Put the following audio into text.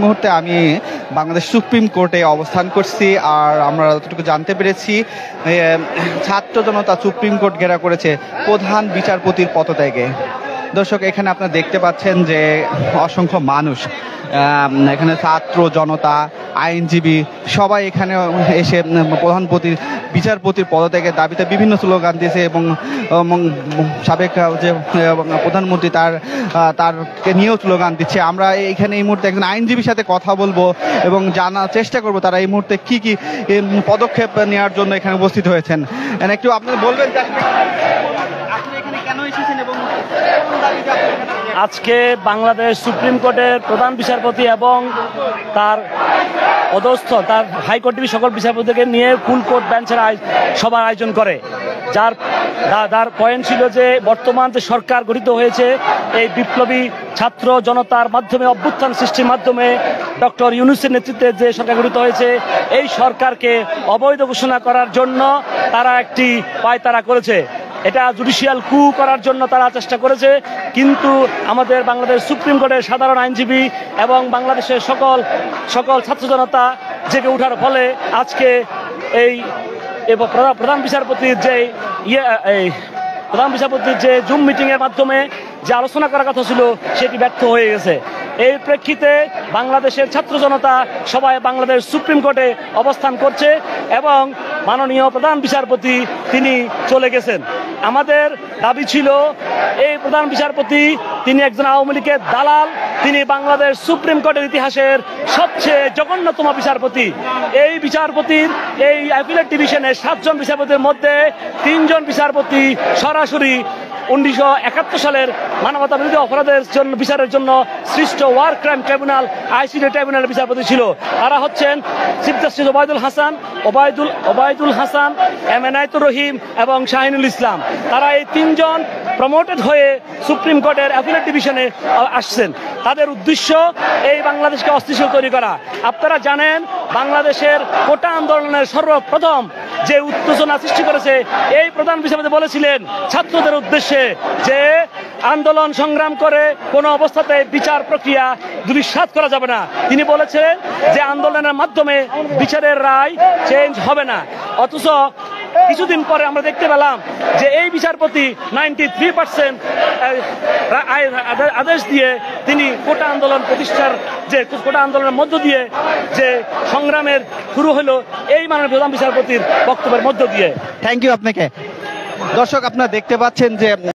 মুহূর্তে আমি বাংলাদেশ সুপ্রিম কোর্টে অবস্থান করছি। আর আমরা যতটুকু জানতে পেরেছি, ছাত্র জনতা সুপ্রিম কোর্ট ঘেরা করেছে প্রধান বিচারপতির পদত্যাগে। দর্শক, এখানে আপনারা দেখতে পাচ্ছেন যে অসংখ্য মানুষ, এখানে ছাত্র জনতা, আইনজীবী সবাই এখানে এসে বিচারপতির পদত্যাগের দাবিতে বিভিন্ন স্লোগান দিয়েছে এবং সাবেক যে প্রধানমন্ত্রী তারকে নিয়েও স্লোগান দিচ্ছে। আমরা এখানে এই মুহূর্তে একজন আইনজীবীর সাথে কথা বলবো এবং জানার চেষ্টা করব তারা এই মুহূর্তে কি কি পদক্ষেপ নেওয়ার জন্য এখানে উপস্থিত হয়েছেন। একটু আপনারা বলবেন আপনি এখানে কেন এসেছেন এবং আজকে বাংলাদেশ সুপ্রিম কোর্টের প্রধান বিচারপতি এবং তার অধস্থ তার হাইকোর্ট সকল বিচারপতিকে নিয়ে ফুল কোর্ট বেঞ্চের সভার আয়োজন করে, যার পয়েন্ট ছিল যে বর্তমান যে সরকার গঠিত হয়েছে এই বিপ্লবী ছাত্র জনতার মাধ্যমে, অভ্যুত্থান সৃষ্টির মাধ্যমে ডক্টর ইউনূসের নেতৃত্বে যে সরকার গঠিত হয়েছে এই সরকারকে অবৈধ ঘোষণা করার জন্য তারা একটি পায়তারা করেছে। এটা জুডিশিয়াল কু করার জন্য তারা চেষ্টা করেছে, কিন্তু আমাদের বাংলাদেশ সুপ্রিম কোর্টের সাধারণ আইনজীবী এবং বাংলাদেশের সকল ছাত্র জনতা জেগে ওঠার ফলে আজকে এই প্রধান বিচারপতির যে জুম মিটিং এর মাধ্যমে যে আলোচনা করার কথা ছিল সেটি ব্যর্থ হয়ে গেছে। এই প্রেক্ষিতে বাংলাদেশের ছাত্র জনতা সবাই বাংলাদেশ সুপ্রিম কোর্টে অবস্থান করছে এবং মাননীয় প্রধান বিচারপতি তিনি চলে গেছেন। আমাদের দাবি ছিল এই প্রধান বিচারপতি তিনি একজন আওয়ামী লীগের দালাল, তিনি বাংলাদেশ সুপ্রিম কোর্টের ইতিহাসের সবচেয়ে জঘন্যতম বিচারপতি। এই বিচারপতির এই অ্যাপিলেট ডিভিশনের 7 জন বিচারপতির মধ্যে 3 জন বিচারপতি সরাসরি 1971 সালের মানবতা বিরোধী অপরাধের জন্য বিচারের জন্য সৃষ্ট ওয়ার ক্রাইম ট্রাইব্যুনাল আইসিটি ট্রাইব্যুনালের বিচারপতি ছিল। তারা হচ্ছেন chief justice Obaidul Hasan, M Enayetur Rahim এবং শাহিনুল ইসলাম। তারা এই 3 জন প্রমোটেড হয়ে সুপ্রিম কোর্টের অ্যাপিলেট ডিভিশনে আসছেন। তাদের উদ্দেশ্য এই বাংলাদেশকে অস্থিতিশীল তৈরি করা। আপনারা জানেন বাংলাদেশের কোটা আন্দোলনের সর্বপ্রথম যে উত্তেজনা সৃষ্টি করেছে এই প্রধান বিচারপতি বলেছিলেন ছাত্রদের উদ্দেশ্যে যে আন্দোলন সংগ্রাম করে কোনো অবস্থাতে বিচার প্রক্রিয়া দুলিশাত করা যাবে না। তিনি বলেছিলেন যে আন্দোলনের মাধ্যমে বিচারের রায় চেঞ্জ হবে না। অথচ কিছুদিন পরে আমরা দেখতে পেলাম যে এই বিচারপতি 93% আদেশ দিয়ে তিনি কোটা আন্দোলন প্রতিষ্ঠার যে কোটা আন্দোলনের মধ্য দিয়ে যে সংগ্রামের শুরু হলো এই মাননীয় প্রধান বিচারপতির বক্তব্যের মধ্য দিয়ে। থ্যাংক ইউ আপনাকে। দর্শক, আপনারা দেখতে পাচ্ছেন যে